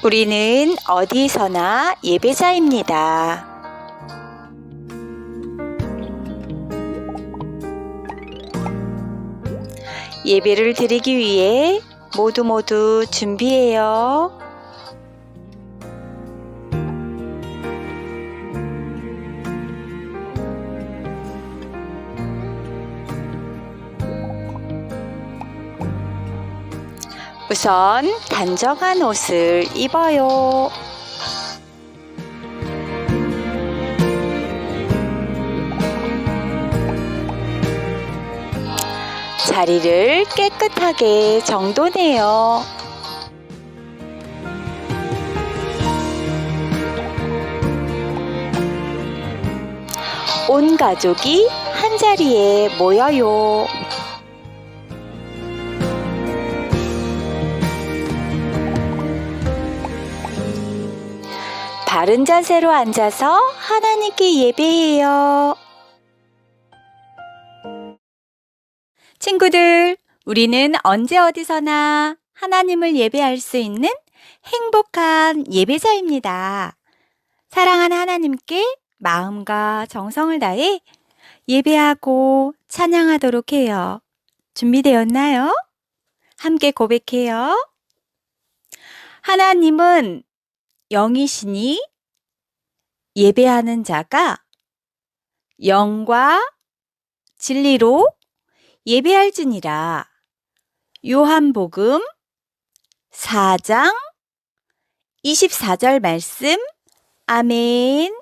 우리는 어디서나 예배자입니다. 예배를 드리기 위해 모두 준비해요. 우선 단정한 옷을 입어요. 자리를 깨끗하게 정돈해요. 온 가족이 한자리에 모여요. 바른 자세로 앉아서 하나님께 예배해요. 친구들, 우리는 언제 어디서나 하나님을 예배할 수 있는 행복한 예배자입니다. 사랑하는 하나님께 마음과 정성을 다해 예배하고 찬양하도록 해요. 준비되었나요? 함께 고백해요. 하나님은 영이시니 예배하는 자가 영과 진리로 예배할지니라. 요한복음 4장 24절 말씀. 아멘.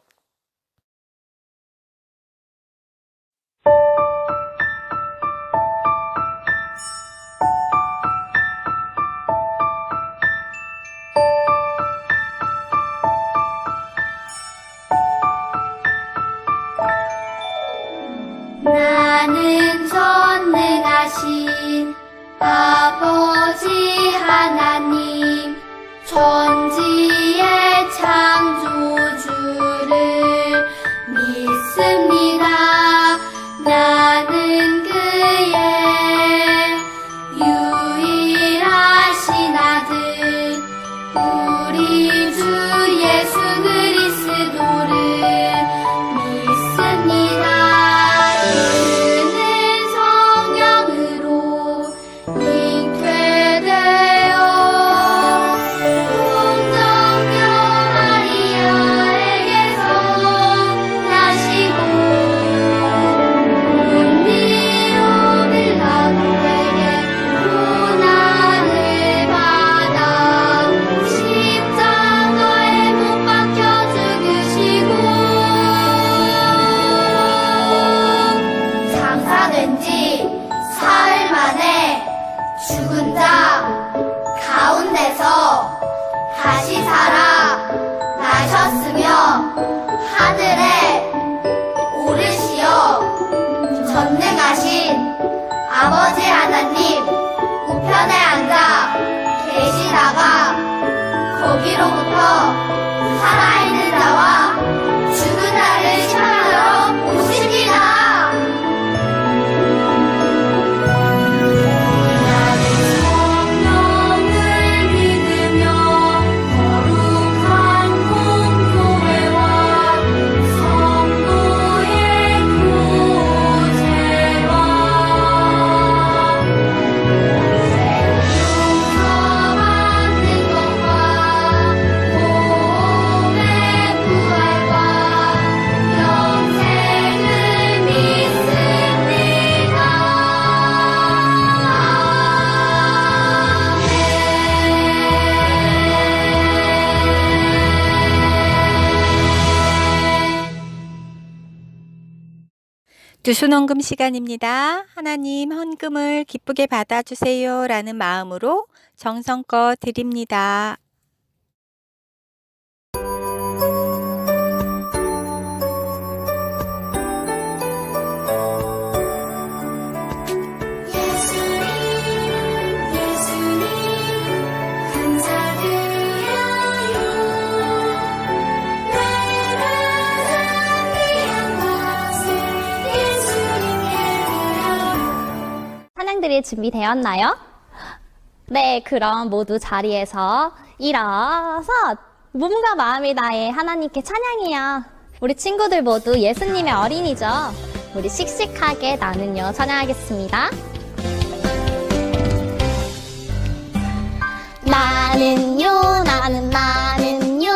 나는 전능하신 아버지 하나님, 천지의 창조주를 믿습니다. 나는 그의 유일하신 아들, 우리 주 예수 그리스도를 믿습니다. 죽은 자 가운데서 다시 살아 나셨으며 하늘에 오르시어 전능하신 아버지 하나님 우편에 앉아 계시다가 거기로부터 살아있는 자와 죽은 자를 심판하러 오십니다. 두손 헌금 시간입니다. 하나님 헌금을 기쁘게 받아주세요 라는 마음으로 정성껏 드립니다. 찬양들이 준비되었나요? 네, 그럼 모두 자리에서 일어서 몸과 마음이 다해 하나님께 찬양해요. 우리 친구들 모두 예수님의 어린이죠. 우리 씩씩하게 나는요 찬양하겠습니다. 나는요 나는요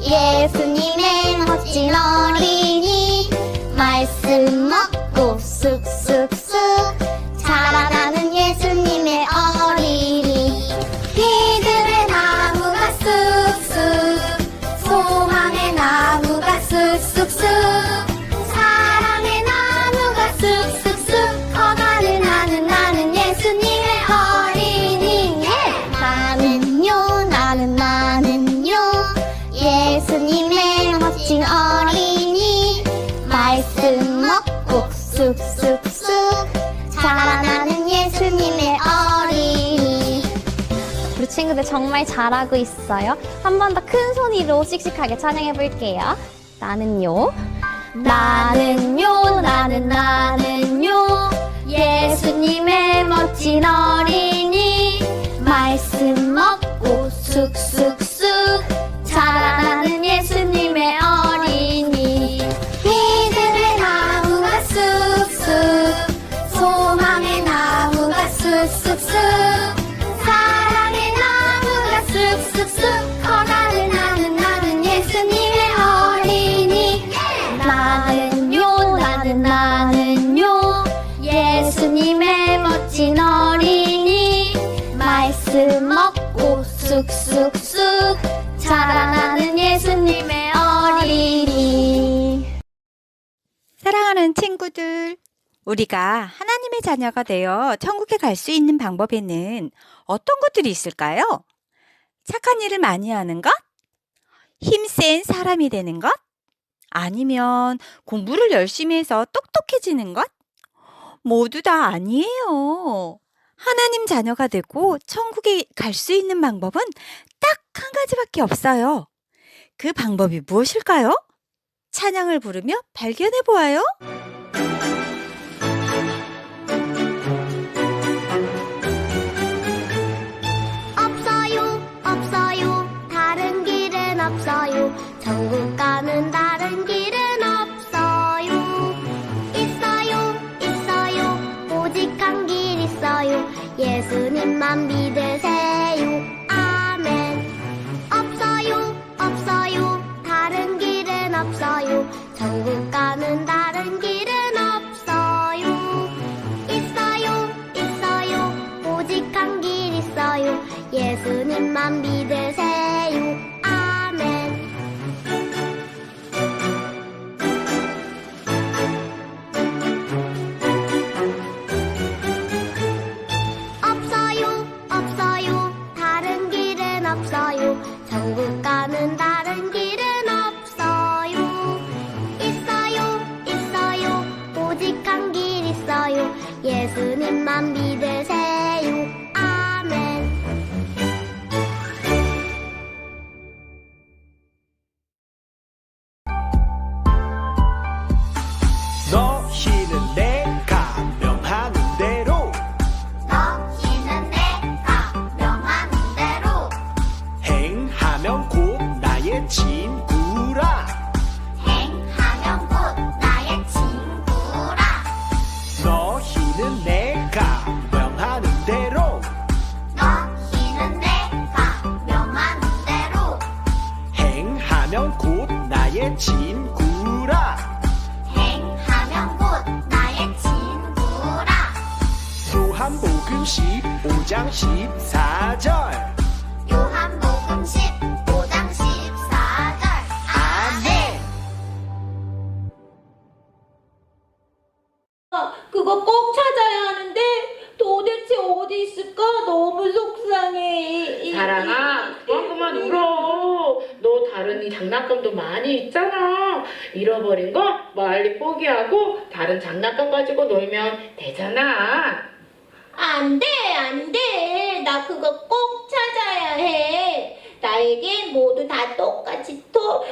예수님의 멋진 어린이 말씀 먹고 쑥쑥쑥 자라나는 예수님의 어린이 믿음의 나무가 쑥쑥 소망의 나무가 쑥쑥쑥 사랑의 나무가 쑥쑥쑥 커가는 나는 예수님의 어린이 나는요 예수님의 멋진 어린이 말씀 먹고 쑥쑥쑥 자라나는 예수님의 어린이. 우리 친구들 정말 잘하고 있어요. 한 번 더 큰 소리로 씩씩하게 찬양해 볼게요. 나는요 예수님의 멋진 어린이 말씀 먹고 쑥쑥쑥 자라나는 예수님의 어린이 믿음의 나무가 쑥쑥 소망의 나무가 쑥쑥쑥 사랑의 나무가 쑥쑥쑥 커가는 나는 예수님의 어린이 나는요 예수님의 멋진 어린이 말씀 먹고 쑥쑥쑥 자라나는 예수님의 어린이. 사랑하는 친구들, 우리가 하나님의 자녀가 되어 천국에 갈 수 있는 방법에는 어떤 것들이 있을까요? 착한 일을 많이 하는 것? 힘센 사람이 되는 것? 아니면 공부를 열심히 해서 똑똑해지는 것? 모두 다 아니에요. 하나님 자녀가 되고 천국에 갈 수 있는 방법은 딱 한 가지밖에 없어요. 그 방법이 무엇일까요? 찬양을 부르며 발견해 보아요. 없어요 다른 길은 없어요 천국 가는 다른 길은 없어요 있어요 오직 한 길 있어요 예수님만 믿으세요 아멘 없어요 다른 길은 없어요 천국 가는 다른 길은 없어요 있어요 오직 한 길 있어요 예수님만 믿으세요 아멘 없어요 다른 길은 없어요 천국 가는 다른 길은 없어요 있어요 오직 한 길 있어요 예수님만 믿으세요 아멘 너희는 내가 명하는 대로 너희는 내가 명하는 대로 행하면 곧 나의 친구라 행하면 곧 나의 친구라 너희는 내가 명하는 대로 너희는 내가 명하는 대로 행하면 곧 나의 친구라 행하면 곧 나의 친구라 요한복음 15장 14절 요한복음 15장 14절 아멘 그거 꼭 찾아야 하는데 도대체 어디 있을까? 너무 속상해. 사랑아, 그만 울어. 너 다른 이 장난감도 많이 있잖아. 잃어버린 거 멀리 포기하고 다른 장난감 가지고 놀면 되잖아. 안 돼. 나 그거 꼭 찾아야 해. 나에겐 모두 다 똑같이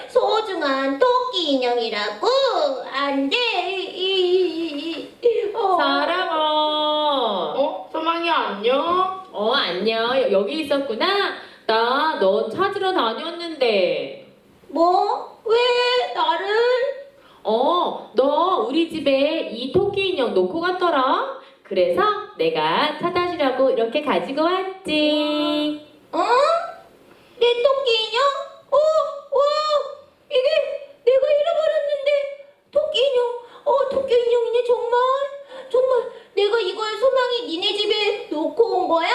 소중한 토끼 인형이라고. 안 돼. 사랑아. 소망이 안녕? 안녕. 여기 있었구나. 나 너 찾으러 다녔는데. 뭐? 왜 나를? 너 우리 집에 이 토끼 인형 놓고 갔더라. 그래서 내가 찾아주려고 이렇게 가지고 왔지. 어? 내 토끼 인형? 와, 이게 내가 잃어버렸는데 토끼 인형. 토끼 인형이네 정말. 정말 내가 이걸 소망이 니네 집에 놓고 온 거야?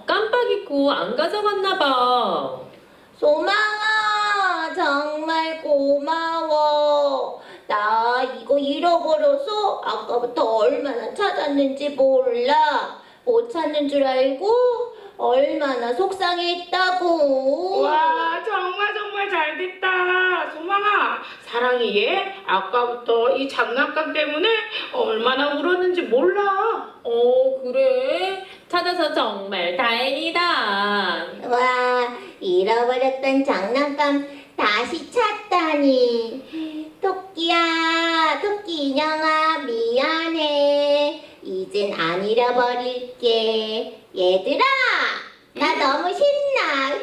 깜빡 잊고 안 가져갔나 봐. 소망아, 정말 고마워. 나 이거 잃어버려서 아까부터 얼마나 찾았는지 몰라. 못 찾는 줄 알고 얼마나 속상했다고. 와, 정말 잘됐다. 소망아, 사랑이 얘 아까부터 이 장난감 때문에 얼마나 울었는지 몰라. 그래? 찾아서 정말 다행이다. 와, 잃어버렸던 장난감 다시 찾다니. 토끼야, 토끼 인형아, 미안해. 이젠 안 잃어버릴게. 얘들아, 나 너무 신나.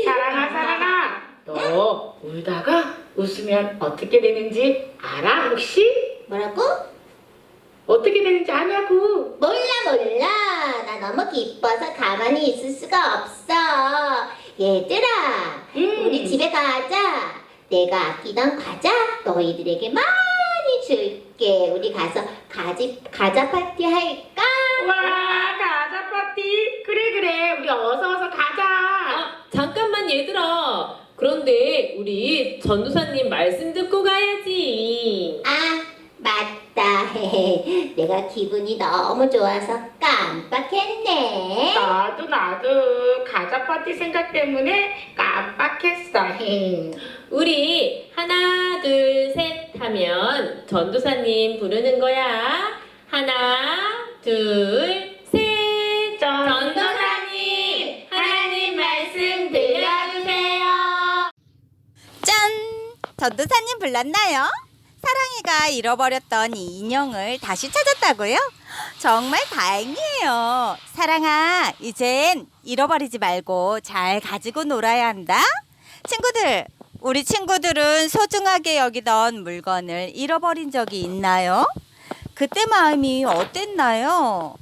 사랑아, 너 울다가 웃으면 어떻게 되는지 알아, 혹시? 뭐라고? 어떻게 되는지 아냐고. 몰라. 나 너무 기뻐서 가만히 있을 수가 없어. 얘들아, 우리 집에 가자. 내가 아끼던 과자 너희들에게 많이 줄게. 우리 가서 과자 파티 할까? 와, 가자 파티. 그래. 우리 어서 가자. 잠깐만 얘들아. 그런데 우리 전도사님 말씀 듣고 가야지. 아, 맞다. 내가 기분이 너무 좋아서 깜빡했네. 나도 가자 파티 생각 때문에 깜빡했어. 우리 하나 둘 셋 하면 전도사님 부르는 거야. 하나 둘 셋. 전도사님 하나님 말씀 들려주세요. 짠! 전도사님 불렀나요? 사랑이가 잃어버렸던 이 인형을 다시 찾았다고요? 정말 다행이에요. 사랑아, 이젠 잃어버리지 말고 잘 가지고 놀아야 한다. 친구들, 우리 친구들은 소중하게 여기던 물건을 잃어버린 적이 있나요? 그때 마음이 어땠나요?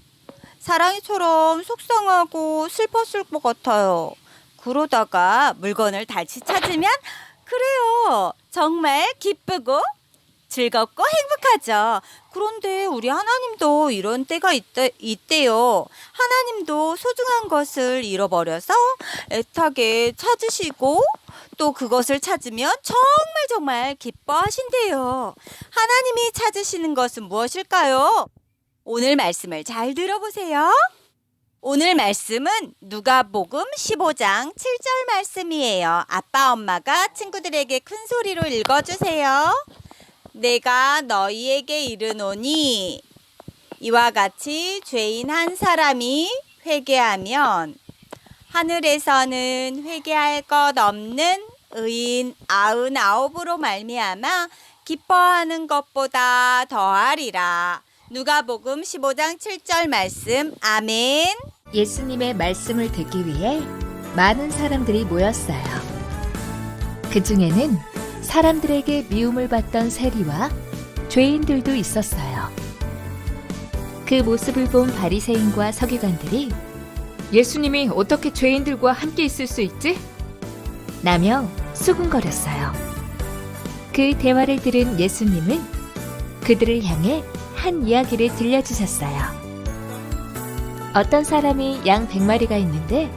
사랑이처럼 속상하고 슬펐을 것 같아요. 그러다가 물건을 다시 찾으면 그래요. 정말 기쁘고 즐겁고 행복하죠. 그런데 우리 하나님도 이런 때가 있대요. 하나님도 소중한 것을 잃어버려서 애타게 찾으시고 또 그것을 찾으면 정말 기뻐하신대요. 하나님이 찾으시는 것은 무엇일까요? 오늘 말씀을 잘 들어보세요. 오늘 말씀은 누가복음 15장 7절 말씀이에요. 아빠, 엄마가 친구들에게 큰 소리로 읽어주세요. 내가 너희에게 이르노니 이와 같이 죄인 한 사람이 회개하면 하늘에서는 회개할 것 없는 의인 99으로 말미암아 기뻐하는 것보다 더하리라. 누가복음 15장 7절 말씀. 아멘. 예수님의 말씀을 듣기 위해 많은 사람들이 모였어요. 그 중에는 사람들에게 미움을 받던 세리와 죄인들도 있었어요. 그 모습을 본 바리새인과 서기관들이 예수님이 어떻게 죄인들과 함께 있을 수 있지? 라며 수군거렸어요. 그 대화를 들은 예수님은 그들을 향해 한 이야기를 들려주셨어요. 어떤 사람이 양 100마리가 있는데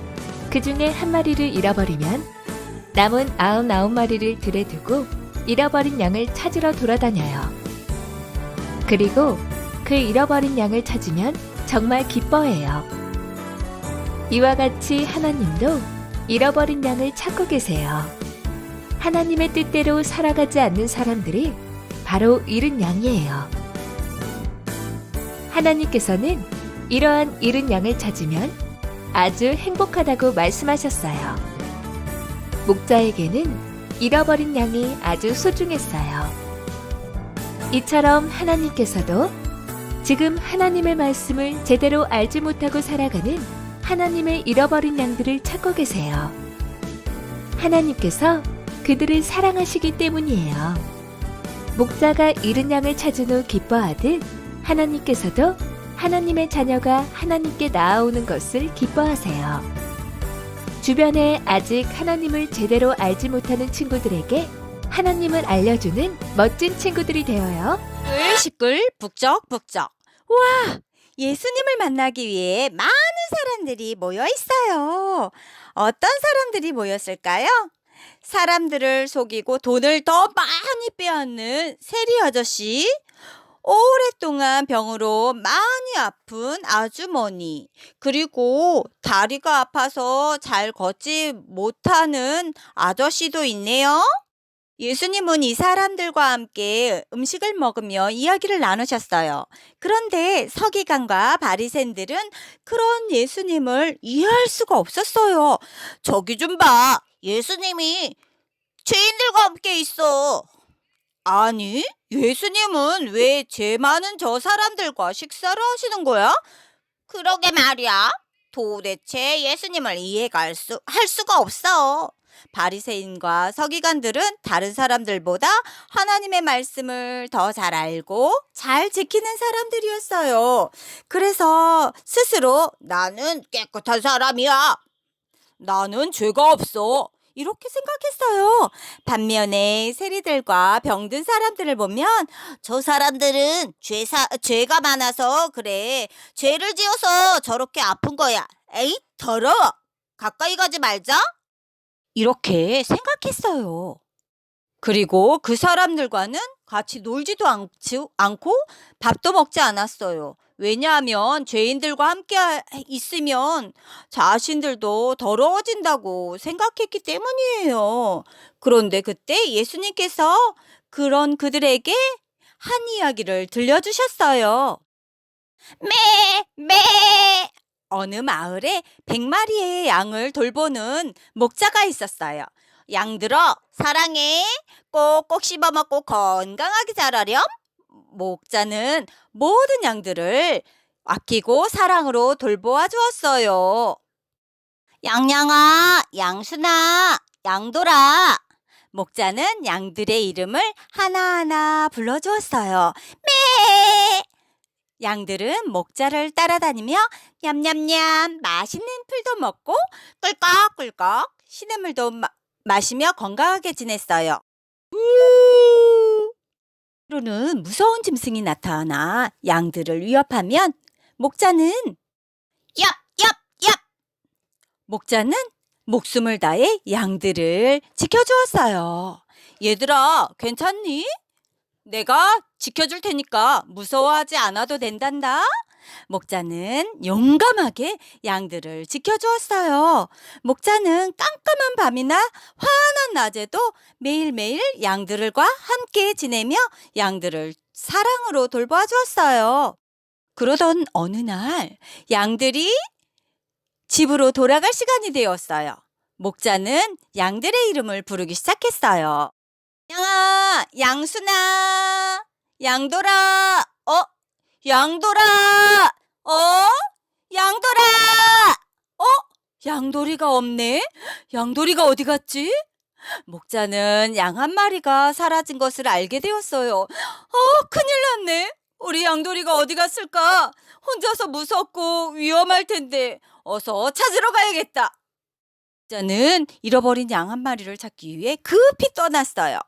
그 중에 한 마리를 잃어버리면 남은 99마리를 들에 두고 잃어버린 양을 찾으러 돌아다녀요. 그리고 그 잃어버린 양을 찾으면 정말 기뻐해요. 이와 같이 하나님도 잃어버린 양을 찾고 계세요. 하나님의 뜻대로 살아가지 않는 사람들이 바로 잃은 양이에요. 하나님께서는 이러한 잃은 양을 찾으면 아주 행복하다고 말씀하셨어요. 목자에게는 잃어버린 양이 아주 소중했어요. 이처럼 하나님께서도 지금 하나님의 말씀을 제대로 알지 못하고 살아가는 하나님의 잃어버린 양들을 찾고 계세요. 하나님께서 그들을 사랑하시기 때문이에요. 목자가 잃은 양을 찾은 후 기뻐하듯 하나님께서도 하나님의 자녀가 하나님께 나아오는 것을 기뻐하세요. 주변에 아직 하나님을 제대로 알지 못하는 친구들에게 하나님을 알려주는 멋진 친구들이 되어요. 시끌시끌 북적북적. 와, 예수님을 만나기 위해 많은 사람들이 모여 있어요. 어떤 사람들이 모였을까요? 사람들을 속이고 돈을 더 많이 빼앗는 세리 아저씨, 오랫동안 병으로 많이 아픈 아주머니, 그리고 다리가 아파서 잘 걷지 못하는 아저씨도 있네요. 예수님은 이 사람들과 함께 음식을 먹으며 이야기를 나누셨어요. 그런데 서기관과 바리새인들은 그런 예수님을 이해할 수가 없었어요. 저기 좀 봐. 예수님이 죄인들과 함께 있어. 아니, 예수님은 왜 죄 많은 저 사람들과 식사를 하시는 거야? 그러게 말이야. 도대체 예수님을 할 수가 없어. 바리새인과 서기관들은 다른 사람들보다 하나님의 말씀을 더 잘 알고 잘 지키는 사람들이었어요. 그래서 스스로 나는 깨끗한 사람이야. 나는 죄가 없어. 이렇게 생각했어요. 반면에 세리들과 병든 사람들을 보면 저 사람들은 죄가 많아서 그래. 죄를 지어서 저렇게 아픈 거야. 에이, 더러워. 가까이 가지 말자. 이렇게 생각했어요. 그리고 그 사람들과는 같이 놀지도 않고 밥도 먹지 않았어요. 왜냐하면 죄인들과 함께 있으면 자신들도 더러워진다고 생각했기 때문이에요. 그런데 그때 예수님께서 그런 그들에게 한 이야기를 들려주셨어요. 매! 어느 마을에 100마리의 양을 돌보는 목자가 있었어요. 양들아, 사랑해. 꼭꼭 씹어먹고 건강하게 자라렴. 목자는 모든 양들을 아끼고 사랑으로 돌보아 주었어요. 양양아, 양순아, 양돌아. 목자는 양들의 이름을 하나하나 불러주었어요. 매! 양들은 목자를 따라다니며 냠냠냠 맛있는 풀도 먹고 꿀꺽꿀꺽 시냇물도 마시며 건강하게 지냈어요. 때로는 무서운 짐승이 나타나 양들을 위협하면 목자는 얍! 목자는 목숨을 다해 양들을 지켜주었어요. 얘들아, 괜찮니? 내가 지켜줄 테니까 무서워하지 않아도 된단다. 목자는 용감하게 양들을 지켜주었어요. 목자는 깜깜한 밤이나 환한 낮에도 매일매일 양들과 함께 지내며 양들을 사랑으로 돌보아 주었어요. 그러던 어느 날 양들이 집으로 돌아갈 시간이 되었어요. 목자는 양들의 이름을 부르기 시작했어요. 양아, 양순아, 양돌아, 양돌아, 양돌아, 양돌이가 없네? 양돌이가 어디 갔지? 목자는 양 한 마리가 사라진 것을 알게 되었어요. 큰일 났네. 우리 양돌이가 어디 갔을까? 혼자서 무섭고 위험할 텐데 어서 찾으러 가야겠다. 목자는 잃어버린 양 한 마리를 찾기 위해 급히 떠났어요.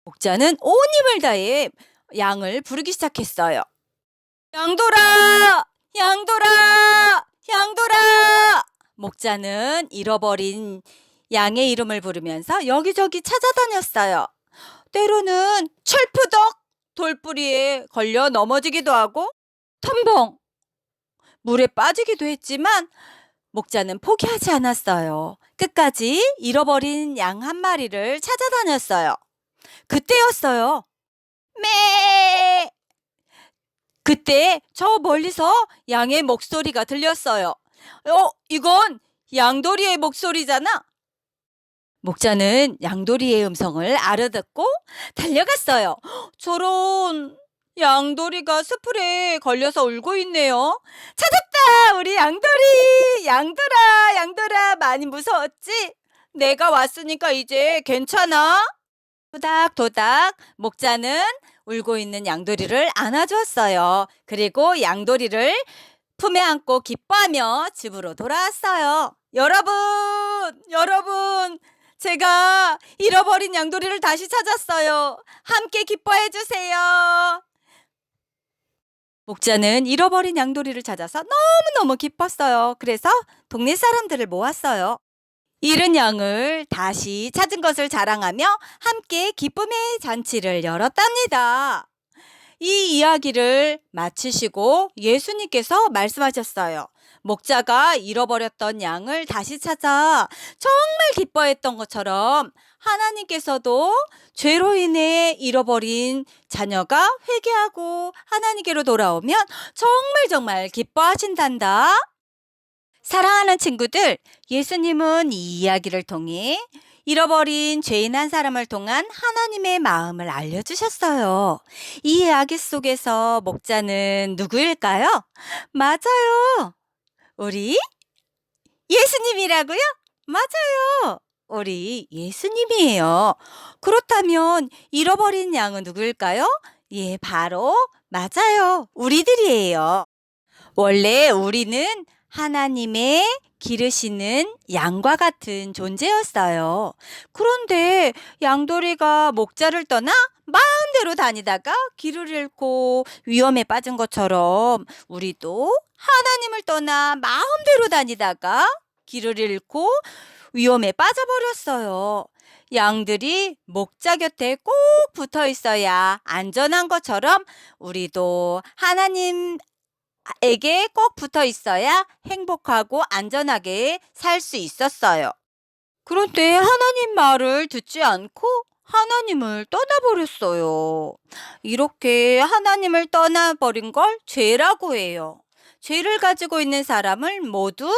목자는 온 힘을 다해 양을 부르기 시작했어요. 양돌아! 양돌아! 양돌아! 목자는 잃어버린 양의 이름을 부르면서 여기저기 찾아다녔어요. 때로는 철푸덕 돌뿌리에 걸려 넘어지기도 하고 텀벙 물에 빠지기도 했지만 목자는 포기하지 않았어요. 끝까지 잃어버린 양 한 마리를 찾아다녔어요. 그때였어요. 매! 그때 저 멀리서 양의 목소리가 들렸어요. 이건 양돌이의 목소리잖아. 목자는 양돌이의 음성을 알아듣고 달려갔어요. 저런, 양돌이가 스프레에 걸려서 울고 있네요. 찾았다! 우리 양돌이! 양돌아, 양돌아, 많이 무서웠지? 내가 왔으니까 이제 괜찮아? 도닥도닥 목자는 울고 있는 양돌이를 안아주었어요. 그리고 양돌이를 품에 안고 기뻐하며 집으로 돌아왔어요. 여러분, 제가 잃어버린 양돌이를 다시 찾았어요. 함께 기뻐해 주세요. 목자는 잃어버린 양돌이를 찾아서 너무너무 기뻤어요. 그래서 동네 사람들을 모았어요. 잃은 양을 다시 찾은 것을 자랑하며 함께 기쁨의 잔치를 열었답니다. 이 이야기를 마치시고 예수님께서 말씀하셨어요. 목자가 잃어버렸던 양을 다시 찾아 정말 기뻐했던 것처럼 하나님께서도 죄로 인해 잃어버린 자녀가 회개하고 하나님께로 돌아오면 정말 기뻐하신단다. 사랑하는 친구들, 예수님은 이 이야기를 통해 잃어버린 죄인 한 사람을 통한 하나님의 마음을 알려주셨어요. 이 이야기 속에서 목자는 누구일까요? 맞아요. 우리 예수님이라고요? 맞아요. 우리 예수님이에요. 그렇다면 잃어버린 양은 누구일까요? 예, 바로 맞아요. 우리들이에요. 원래 우리는 하나님의 기르시는 양과 같은 존재였어요. 그런데 양돌이가 목자를 떠나 마음대로 다니다가 길을 잃고 위험에 빠진 것처럼 우리도 하나님을 떠나 마음대로 다니다가 길을 잃고 위험에 빠져버렸어요. 양들이 목자 곁에 꼭 붙어 있어야 안전한 것처럼 우리도 하나님에게 꼭 붙어 있어야 행복하고 안전하게 살 수 있었어요. 그런데 하나님 말을 듣지 않고 하나님을 떠나버렸어요. 이렇게 하나님을 떠나버린 걸 죄라고 해요. 죄를 가지고 있는 사람을 모두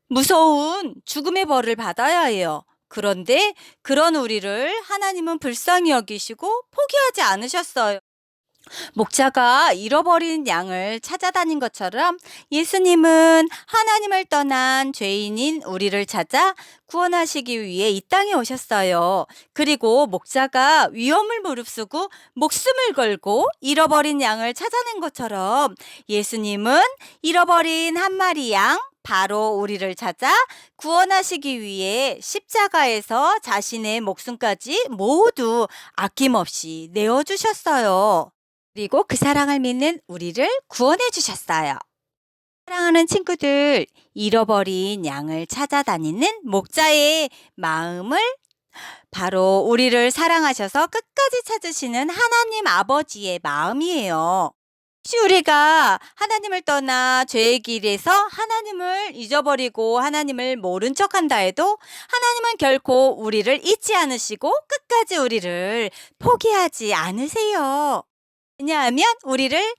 무서운 죽음의 벌을 받아야 해요. 그런데 그런 우리를 하나님은 불쌍히 여기시고 포기하지 않으셨어요. 목자가 잃어버린 양을 찾아다닌 것처럼 예수님은 하나님을 떠난 죄인인 우리를 찾아 구원하시기 위해 이 땅에 오셨어요. 그리고 목자가 위험을 무릅쓰고 목숨을 걸고 잃어버린 양을 찾아낸 것처럼 예수님은 잃어버린 한 마리 양, 바로 우리를 찾아 구원하시기 위해 십자가에서 자신의 목숨까지 모두 아낌없이 내어주셨어요. 그리고 그 사랑을 믿는 우리를 구원해 주셨어요. 사랑하는 친구들, 잃어버린 양을 찾아다니는 목자의 마음을 바로 우리를 사랑하셔서 끝까지 찾으시는 하나님 아버지의 마음이에요. 혹시 우리가 하나님을 떠나 죄의 길에서 하나님을 잊어버리고 하나님을 모른 척한다 해도 하나님은 결코 우리를 잊지 않으시고 끝까지 우리를 포기하지 않으세요. 왜냐하면 우리를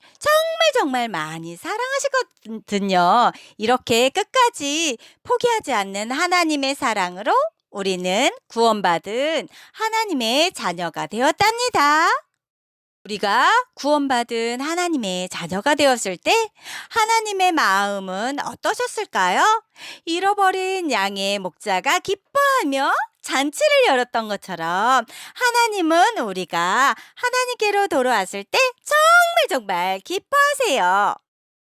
정말 많이 사랑하시거든요. 이렇게 끝까지 포기하지 않는 하나님의 사랑으로 우리는 구원받은 하나님의 자녀가 되었답니다. 우리가 구원받은 하나님의 자녀가 되었을 때 하나님의 마음은 어떠셨을까요? 잃어버린 양의 목자가 기뻐하며 잔치를 열었던 것처럼 하나님은 우리가 하나님께로 돌아왔을 때 정말 기뻐하세요.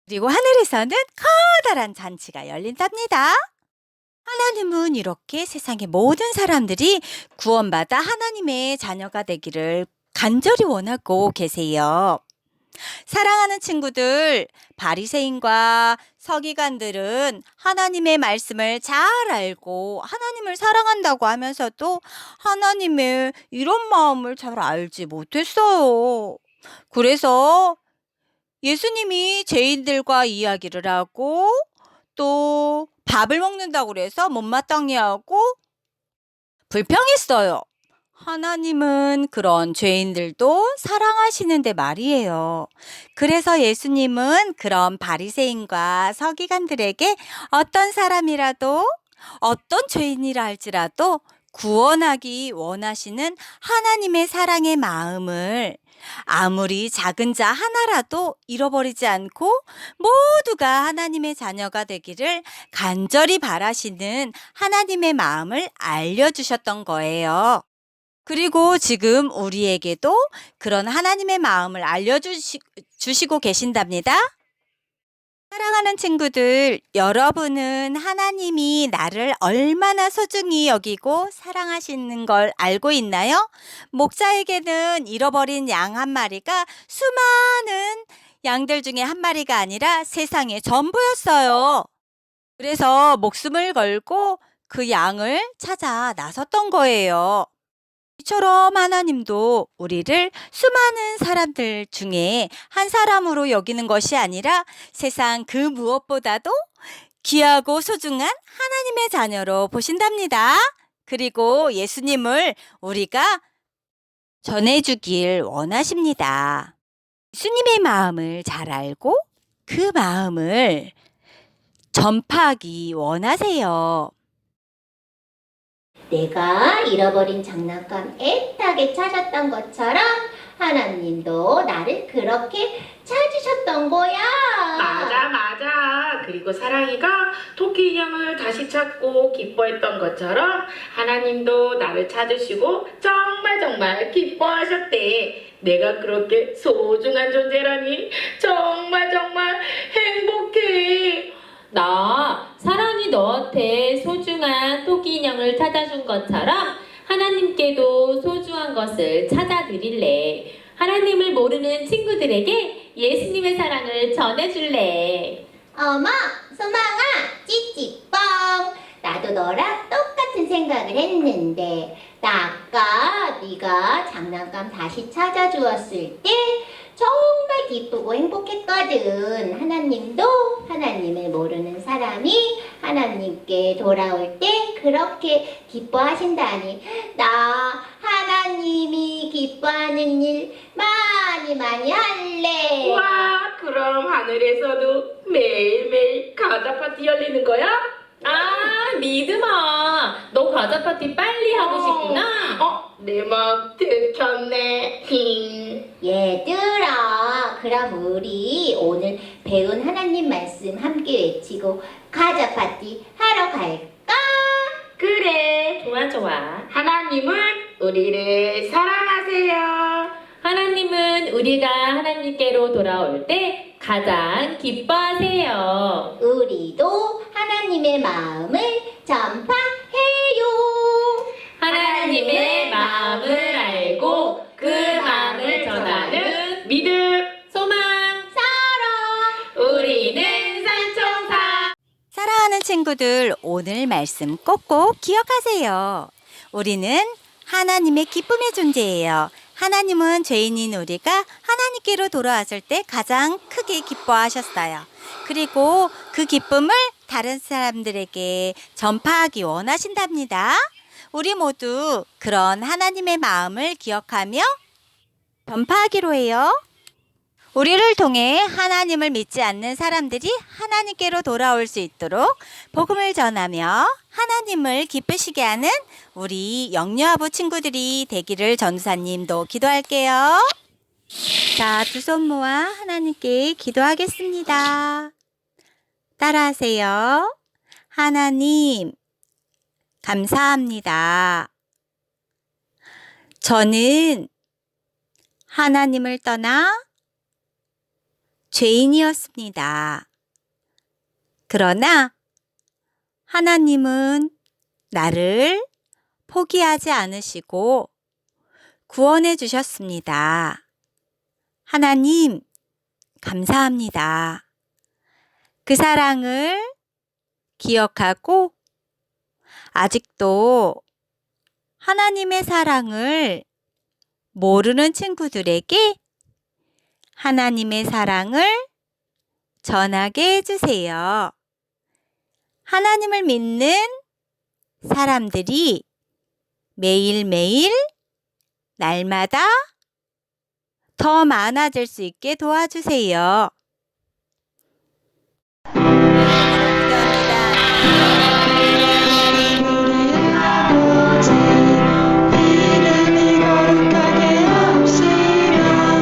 그리고 하늘에서는 커다란 잔치가 열린답니다. 하나님은 이렇게 세상의 모든 사람들이 구원받아 하나님의 자녀가 되기를 간절히 원하고 계세요. 사랑하는 친구들, 바리새인과 서기관들은 하나님의 말씀을 잘 알고 하나님을 사랑한다고 하면서도 하나님의 이런 마음을 잘 알지 못했어요. 그래서 예수님이 죄인들과 이야기를 하고 또 밥을 먹는다고 그래서 못마땅해 하고 불평했어요. 하나님은 그런 죄인들도 사랑하시는데 말이에요. 그래서 예수님은 그런 바리새인과 서기관들에게 어떤 사람이라도 어떤 죄인이라 할지라도 구원하기 원하시는 하나님의 사랑의 마음을 아무리 작은 자 하나라도 잃어버리지 않고 모두가 하나님의 자녀가 되기를 간절히 바라시는 하나님의 마음을 알려주셨던 거예요. 그리고 지금 우리에게도 그런 하나님의 마음을 알려주시고 계신답니다. 사랑하는 친구들, 여러분은 하나님이 나를 얼마나 소중히 여기고 사랑하시는 걸 알고 있나요? 목자에게는 잃어버린 양 한 마리가 수많은 양들 중에 한 마리가 아니라 세상의 전부였어요. 그래서 목숨을 걸고 그 양을 찾아 나섰던 거예요. 이처럼 하나님도 우리를 수많은 사람들 중에 한 사람으로 여기는 것이 아니라 세상 그 무엇보다도 귀하고 소중한 하나님의 자녀로 보신답니다. 그리고 예수님을 우리가 전해주길 원하십니다. 예수님의 마음을 잘 알고 그 마음을 전파하기 원하세요. 내가 잃어버린 장난감 애타게 찾았던 것처럼 하나님도 나를 그렇게 찾으셨던 거야. 맞아. 그리고 사랑이가 토끼 인형을 다시 찾고 기뻐했던 것처럼 하나님도 나를 찾으시고 정말 기뻐하셨대. 내가 그렇게 소중한 존재라니 정말 행복해. 나 사랑이 너한테 소중한 토끼 인형을 찾아준 것처럼 하나님께도 소중한 것을 찾아드릴래. 하나님을 모르는 친구들에게 예수님의 사랑을 전해줄래. 어머, 소망아, 찌찌뽕. 나도 너랑 똑같은 생각을 했는데 나 아까 네가 장난감 다시 찾아주었을 때 정말 기쁘고 행복했거든. 하나님도 하나님을 모르는 사람이 하나님께 돌아올 때 그렇게 기뻐하신다니 나 하나님이 기뻐하는 일 많이 할래. 와, 그럼 하늘에서도 매일매일 과자 파티 열리는 거야? 아, 믿음아. 너 과자 파티 빨리 하고 싶구나. 내 마음 들켰네. 얘들아, 그럼 우리 오늘 배운 하나님 말씀 함께 외치고 과자 파티 하러 갈까? 그래. 좋아. 하나님은 우리를 사랑하세요. 하나님은 우리가 하나님께로 돌아올 때 가장 기뻐하세요. 우리도 하나님의 마음을 전파해요. 하나님의 마음을 알고 그 마음을 전하는 믿음, 소망, 사랑. 우리는 산청사. 사랑하는 친구들, 오늘 말씀 꼭꼭 기억하세요. 우리는 하나님의 기쁨의 존재예요. 하나님은 죄인인 우리가 하나님께로 돌아왔을 때 가장 크게 기뻐하셨어요. 그리고 그 기쁨을 다른 사람들에게 전파하기 원하신답니다. 우리 모두 그런 하나님의 마음을 기억하며 전파하기로 해요. 우리를 통해 하나님을 믿지 않는 사람들이 하나님께로 돌아올 수 있도록 복음을 전하며 하나님을 기쁘시게 하는 우리 영유아부 친구들이 되기를 전도사님도 기도할게요. 자, 두 손 모아 하나님께 기도하겠습니다. 따라하세요. 하나님, 감사합니다. 저는 하나님을 떠나 죄인이었습니다. 그러나 하나님은 나를 포기하지 않으시고 구원해 주셨습니다. 하나님, 감사합니다. 그 사랑을 기억하고 아직도 하나님의 사랑을 모르는 친구들에게 하나님의 사랑을 전하게 해주세요. 하나님을 믿는 사람들이 매일매일 날마다 더 많아질 수 있게 도와주세요. 이름이 거룩하게 없으면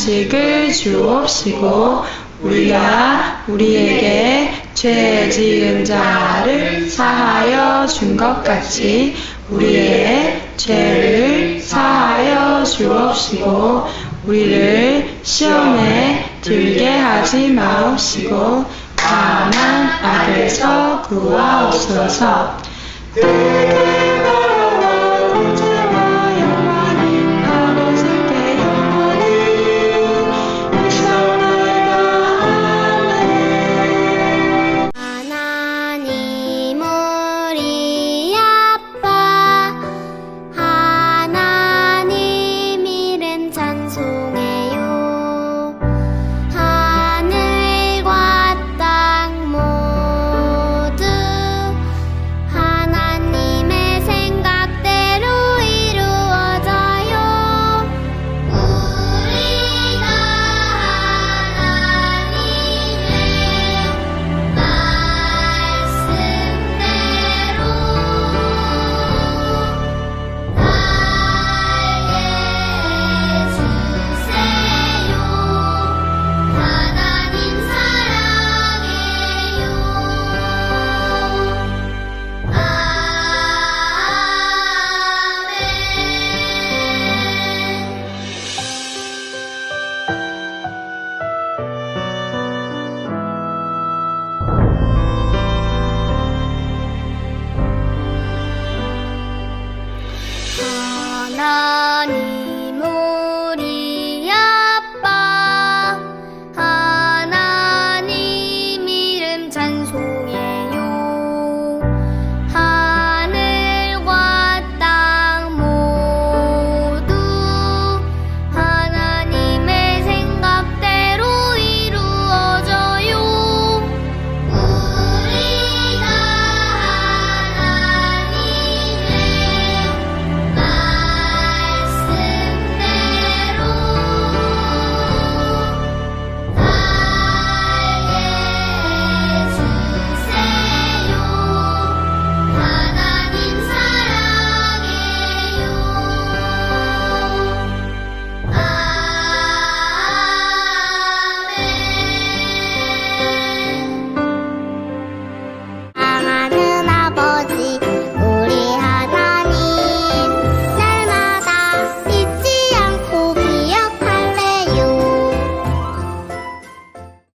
양식을 주옵시고 우리가 우리에게 죄 지은 자를 사하여 준 것 같이 우리의 죄를 사하여 주옵시고 우리를 시험에 들게 하지 마옵시고 다만 악에서 구하옵소서.